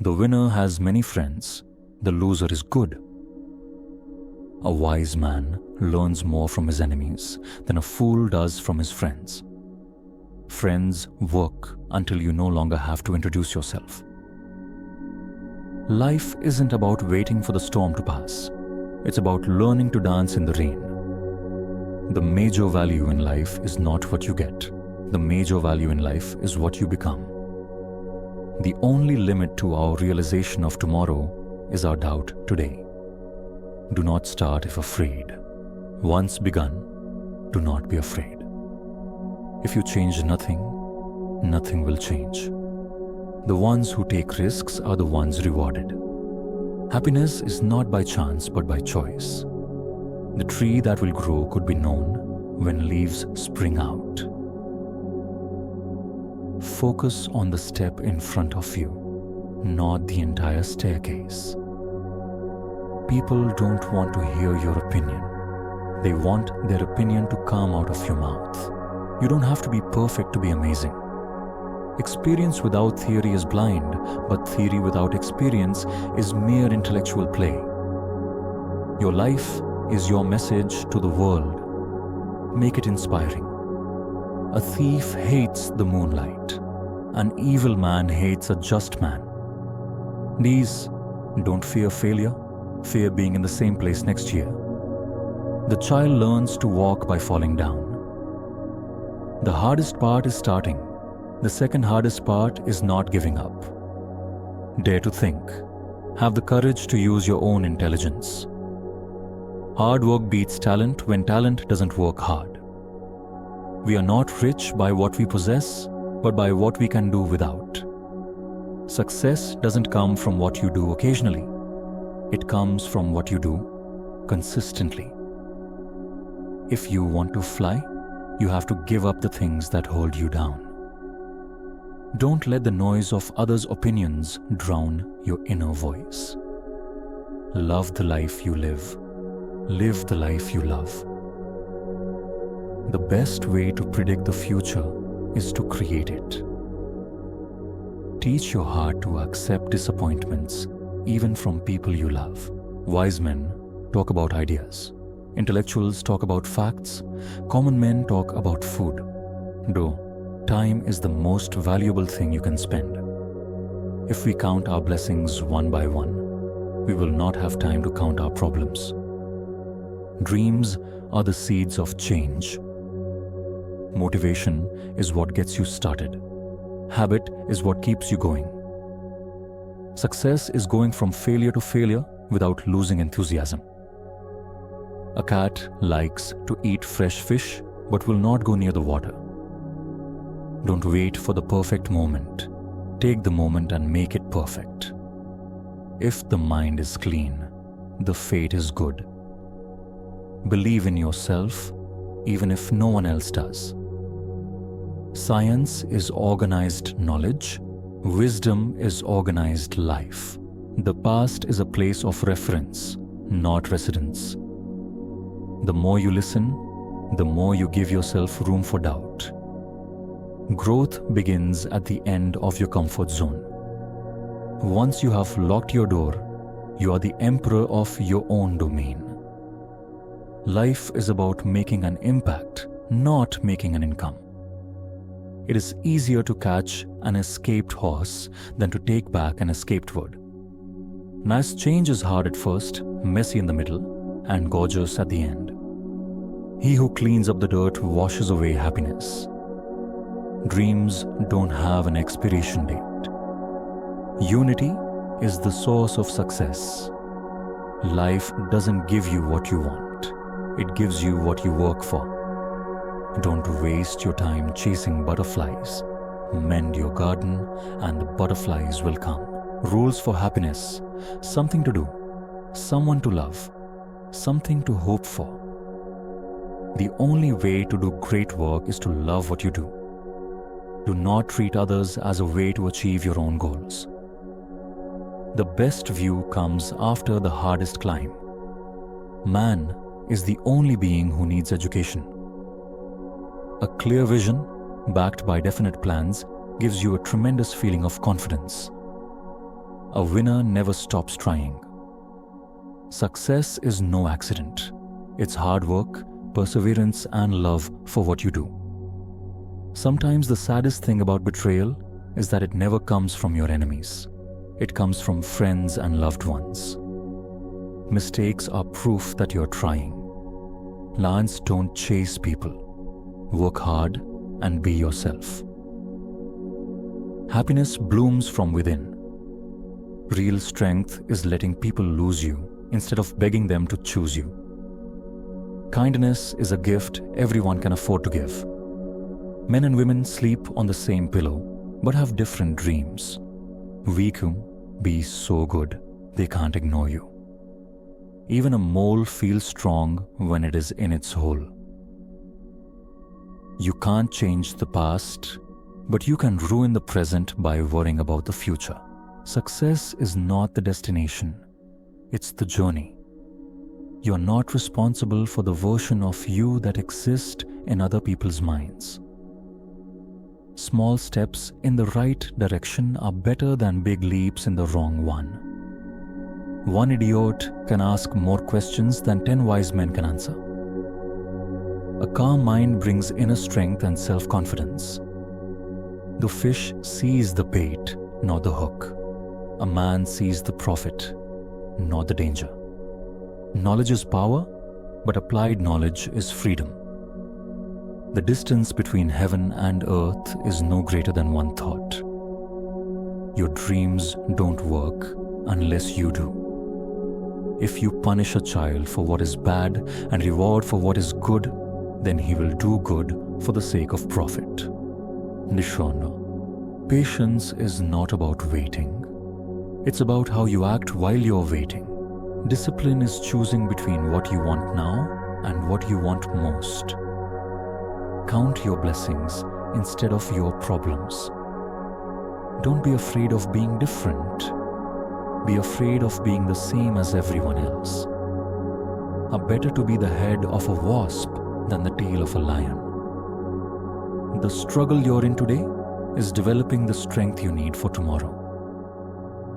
The winner has many friends, the loser is good. A wise man learns more from his enemies than a fool does from his friends. Friends work until you no longer have to introduce yourself. Life isn't about waiting for the storm to pass. It's about learning to dance in the rain. The major value in life is not what you get. The major value in life is what you become. The only limit to our realization of tomorrow is our doubt today. Do not start if afraid. Once begun, do not be afraid. If you change nothing, nothing will change. The ones who take risks are the ones rewarded. Happiness is not by chance but by choice. The tree that will grow could be known when leaves spring out. Focus on the step in front of you, not the entire staircase. People don't want to hear your opinion. They want their opinion to come out of your mouth. You don't have to be perfect to be amazing. Experience without theory is blind, but theory without experience is mere intellectual play. Your life is your message to the world. Make it inspiring. A thief hates the moonlight. An evil man hates a just man. These don't fear failure, fear being in the same place next year. The child learns to walk by falling down. The hardest part is starting. The second hardest part is not giving up. Dare to think. Have the courage to use your own intelligence. Hard work beats talent when talent doesn't work hard. We are not rich by what we possess, but by what we can do without. Success doesn't come from what you do occasionally. It comes from what you do consistently. If you want to fly, you have to give up the things that hold you down. Don't let the noise of others' opinions drown your inner voice. Love the life you live. Live the life you love. The best way to predict the future is to create it. Teach your heart to accept disappointments, even from people you love. Wise men talk about ideas. Intellectuals talk about facts. Common men talk about food. Though time is the most valuable thing you can spend. If we count our blessings one by one, we will not have time to count our problems. Dreams are the seeds of change. Motivation is what gets you started. Habit is what keeps you going. Success is going from failure to failure without losing enthusiasm. A cat likes to eat fresh fish but will not go near the water. Don't wait for the perfect moment. Take the moment and make it perfect. If the mind is clean, the fate is good. Believe in yourself, even if no one else does. Science is organized knowledge. Wisdom is organized life. The past is a place of reference, not residence. The more you listen, the more you give yourself room for doubt. Growth begins at the end of your comfort zone. Once you have locked your door, you are the emperor of your own domain. Life is about making an impact, not making an income. It is easier to catch an escaped horse than to take back an escaped word. Nice change is hard at first, messy in the middle, and gorgeous at the end. He who cleans up the dirt washes away happiness. Dreams don't have an expiration date. Unity is the source of success. Life doesn't give you what you want. It gives you what you work for. Don't waste your time chasing butterflies. Mend your garden and the butterflies will come. Rules for happiness: something to do, someone to love, something to hope for. The only way to do great work is to love what you do. Do not treat others as a way to achieve your own goals. The best view comes after the hardest climb. Man is the only being who needs education. A clear vision, backed by definite plans, gives you a tremendous feeling of confidence. A winner never stops trying. Success is no accident. It's hard work, perseverance, and love for what you do. Sometimes the saddest thing about betrayal is that it never comes from your enemies. It comes from friends and loved ones. Mistakes are proof that you're trying. Lions don't chase people. Work hard and be yourself. Happiness blooms from within. Real strength is letting people lose you instead of begging them to choose you. Kindness is a gift everyone can afford to give. Men and women sleep on the same pillow but have different dreams. We can be so good they can't ignore you. Even a mole feels strong when it is in its hole. You can't change the past, but you can ruin the present by worrying about the future. Success is not the destination, it's the journey. You're not responsible for the version of you that exists in other people's minds. Small steps in the right direction are better than big leaps in the wrong one. One idiot can ask more questions than 10 wise men can answer. A calm mind brings inner strength and self-confidence. The fish sees the bait, not the hook. A man sees the profit, not the danger. Knowledge is power, but applied knowledge is freedom. The distance between heaven and earth is no greater than one thought. Your dreams don't work unless you do. If you punish a child for what is bad and reward for what is good, then he will do good for the sake of profit. Nishona, patience is not about waiting. It's about how you act while you're waiting. Discipline is choosing between what you want now and what you want most. Count your blessings instead of your problems. Don't be afraid of being different. Be afraid of being the same as everyone else. Better to be the head of a wasp than the tail of a lion. The struggle you're in today is developing the strength you need for tomorrow.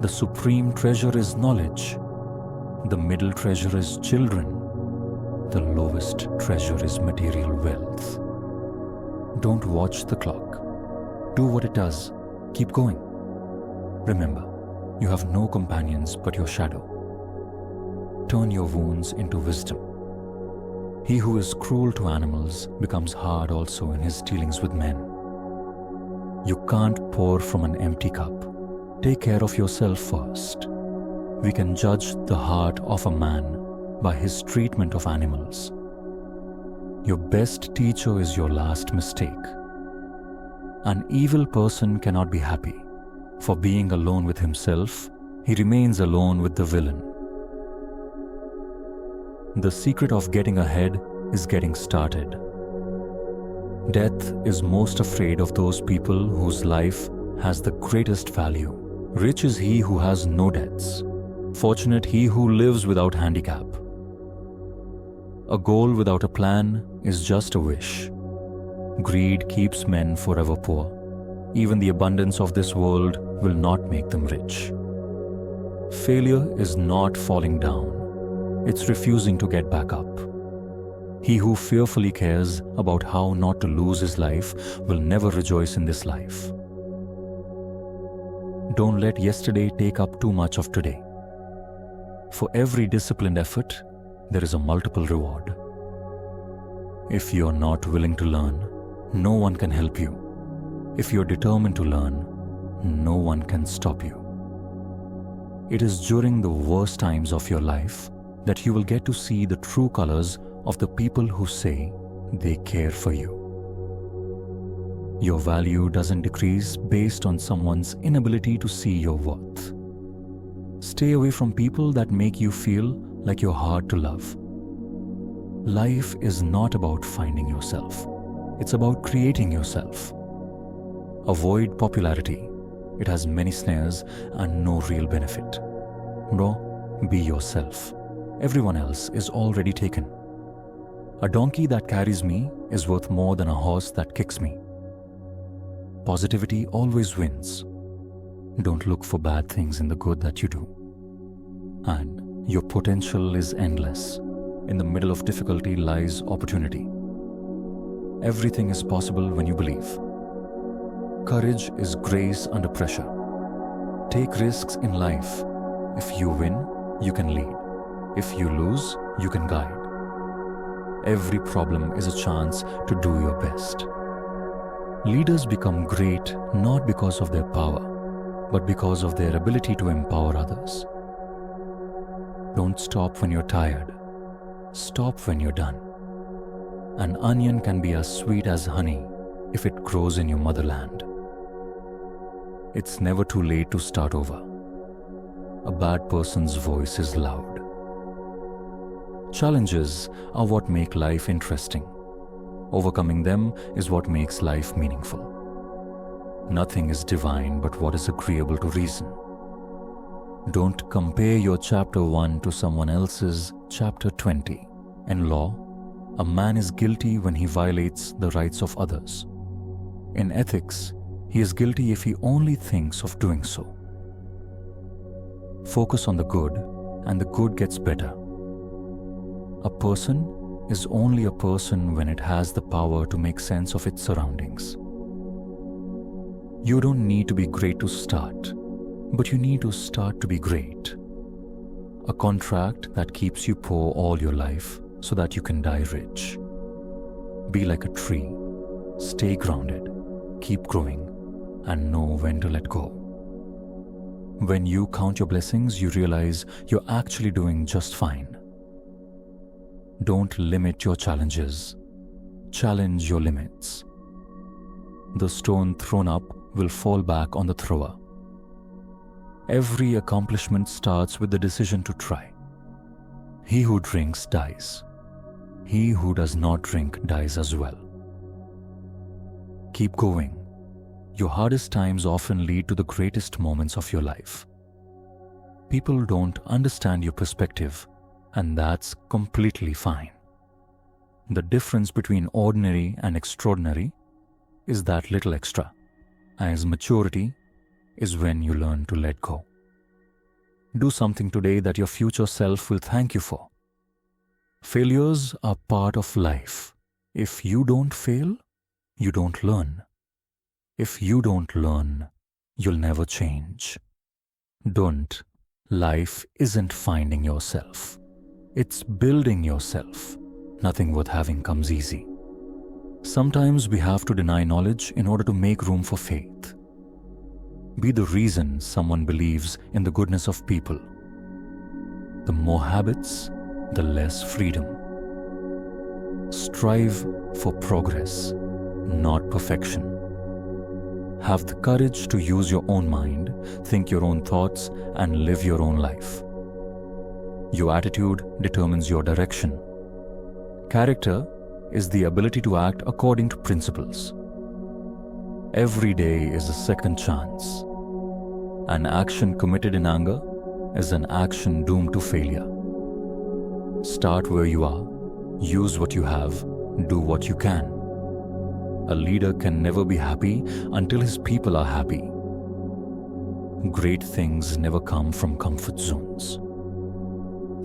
The supreme treasure is knowledge. The middle treasure is children. The lowest treasure is material wealth. Don't watch the clock. Do what it does. Keep going. Remember, you have no companions but your shadow. Turn your wounds into wisdom. He who is cruel to animals becomes hard also in his dealings with men. You can't pour from an empty cup. Take care of yourself first. We can judge the heart of a man by his treatment of animals. Your best teacher is your last mistake. An evil person cannot be happy. For being alone with himself, he remains alone with the villain. The secret of getting ahead is getting started. Death is most afraid of those people whose life has the greatest value. Rich is he who has no debts. Fortunate he who lives without handicap. A goal without a plan is just a wish. Greed keeps men forever poor. Even the abundance of this world will not make them rich. Failure is not falling down. It's refusing to get back up. He who fearfully cares about how not to lose his life will never rejoice in this life. Don't let yesterday take up too much of today. For every disciplined effort, there is a multiple reward. If you're not willing to learn, no one can help you. If you're determined to learn, no one can stop you. It is during the worst times of your life that you will get to see the true colors of the people who say they care for you. Your value doesn't decrease based on someone's inability to see your worth. Stay away from people that make you feel like you're hard to love. Life is not about finding yourself. It's about creating yourself. Avoid popularity. It has many snares and no real benefit. No, be yourself. Everyone else is already taken. A donkey that carries me is worth more than a horse that kicks me. Positivity always wins. Don't look for bad things in the good that you do. And your potential is endless. In the middle of difficulty lies opportunity. Everything is possible when you believe. Courage is grace under pressure. Take risks in life. If you win, you can lead. If you lose, you can guide. Every problem is a chance to do your best. Leaders become great not because of their power, but because of their ability to empower others. Don't stop when you're tired. Stop when you're done. An onion can be as sweet as honey if it grows in your motherland. It's never too late to start over. A bad person's voice is loud. Challenges are what make life interesting. Overcoming them is what makes life meaningful. Nothing is divine but what is agreeable to reason. Don't compare your chapter 1 to someone else's chapter 20. In law, a man is guilty when he violates the rights of others. In ethics, he is guilty if he only thinks of doing so. Focus on the good, and the good gets better. A person is only a person when it has the power to make sense of its surroundings. You don't need to be great to start, but you need to start to be great. A contract that keeps you poor all your life so that you can die rich. Be like a tree, stay grounded, keep growing, and know when to let go. When you count your blessings, you realize you're actually doing just fine. Don't limit your challenges. Challenge your limits. The stone thrown up will fall back on the thrower. Every accomplishment starts with the decision to try. He who drinks dies. He who does not drink dies as well. Keep going. Your hardest times often lead to the greatest moments of your life. People don't understand your perspective, and that's completely fine. The difference between ordinary and extraordinary is that little extra, as maturity is when you learn to let go. Do something today that your future self will thank you for. Failures are part of life. If you don't fail, you don't learn. If you don't learn, you'll never change. Don't. Life isn't finding yourself. It's building yourself. Nothing worth having comes easy. Sometimes we have to deny knowledge in order to make room for faith. Be the reason someone believes in the goodness of people. The more habits, the less freedom. Strive for progress, not perfection. Have the courage to use your own mind, think your own thoughts, and live your own life. Your attitude determines your direction. Character is the ability to act according to principles. Every day is a second chance. An action committed in anger is an action doomed to failure. Start where you are, use what you have, do what you can. A leader can never be happy until his people are happy. Great things never come from comfort zones.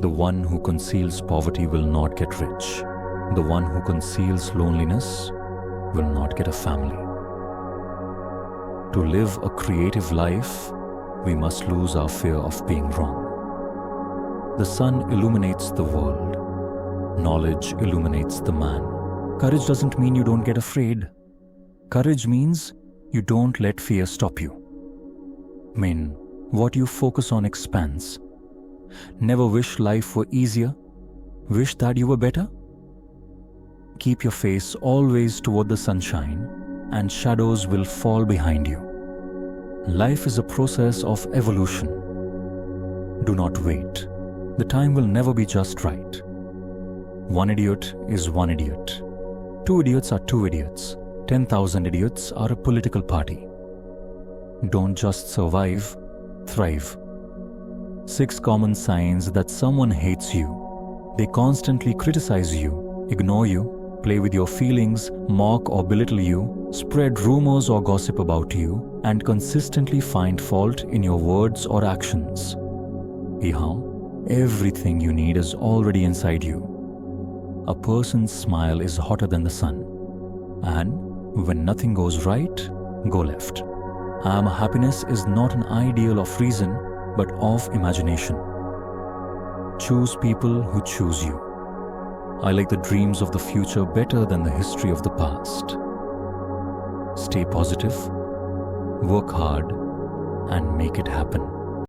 The one who conceals poverty will not get rich. The one who conceals loneliness will not get a family. To live a creative life, we must lose our fear of being wrong. The sun illuminates the world. Knowledge illuminates the man. Courage doesn't mean you don't get afraid. Courage means you don't let fear stop you. What you focus on expands. Never wish life were easier. Wish that you were better. Keep your face always toward the sunshine, and shadows will fall behind you. Life is a process of evolution. Do not wait. The time will never be just right. One idiot is one idiot. Two idiots are two idiots. 10,000 idiots are a political party. Don't just survive, thrive. 6 common signs that someone hates you. They constantly criticize you, ignore you, play with your feelings, mock or belittle you, spread rumors or gossip about you, and consistently find fault in your words or actions. Everything you need is already inside you. A person's smile is hotter than the sun. And when nothing goes right, go left. Happiness is not an ideal of reason, but of imagination. Choose people who choose you. I like the dreams of the future better than the history of the past. Stay positive, work hard, and make it happen.